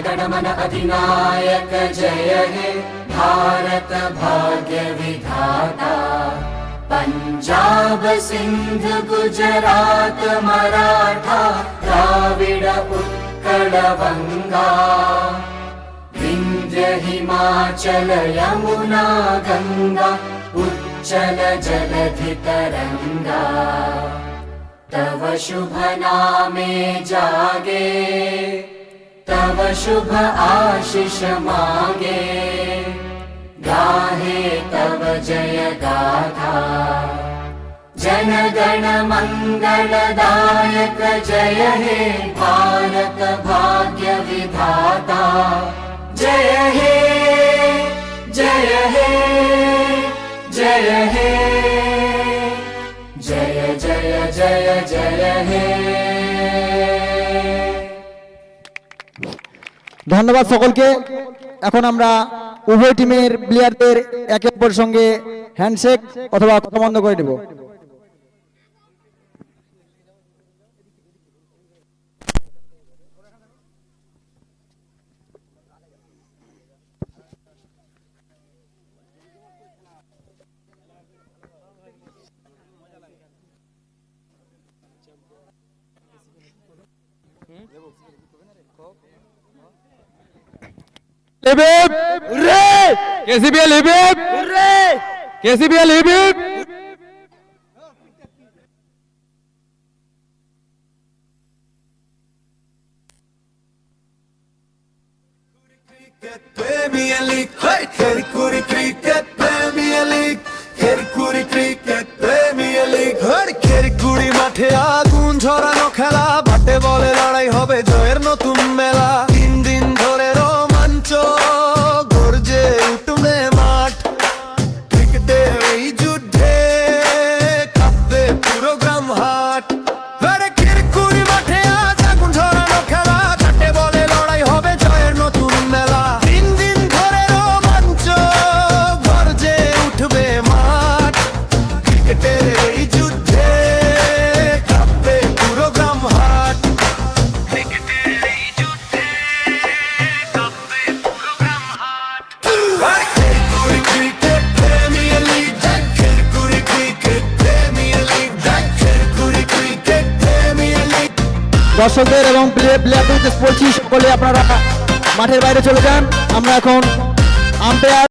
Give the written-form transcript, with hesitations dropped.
गण मन अधिनायक जय हे भारत भाग्य विधाता। पंजाब सिंध गुजरात मराठा द्राविड उत्कल बंगा, विंध्य हिमाचल यमुना गंगा उच्चल जलधि तरंगा। तव शुभ नामे जागे, तव शुभ आशीष मांगे, गाहे तव जय गाथा। जन गण मंगलदायक जय हे भारत भाग्य विधाता। जय हे जय हे जय हे जय जय जय जय हे। ধন্যবাদ সকলকে। এখন আমরা উভয় টিমের প্লেয়ারদের একে অপরের সঙ্গে হ্যান্ডশেক অথবা কথা বন্ধ করে দেব। KCPL Lebib! KCPL Lebib! Premier League, Kerikuri Cricket Premier League, Kerikuri Cricket Premier League, Kerikuri মাঠে আগুন ঝরানো খেলা, বাটে বলে লড়াই হবে জয়ের নতুন মেলা। 3 দিন ধরে রোমাঞ্চ গর্জে উঠবে মাঠ, ক্রিকেটের এই যুদ্ধে কাঁপবে পুরো গ্রাম হাট। কেরকুরি মাঠে আজ আগুন ঝরানো খেলা, বাটে বলে লড়াই হবে জয়ের নতুন মেলা। 3 দিন ধরে রোমাঞ্চ গর্জে উঠবে মাঠ, ক্রিকেটের এই যুদ্ধে কাঁপবে পুরো গ্রাম হাট। ক্রিকেটের এই যুদ্ধে কাঁপবে পুরো গ্রাম হাট। Kerkuri cricket premier league, Kerkuri cricket premier league, Kerkuri cricket premier league. দর্শকদের এবং প্লেয়ারদের বলছি সকলে আপনারা মাঠের বাইরে চলে যান। আমরা এখন আম্পায়ার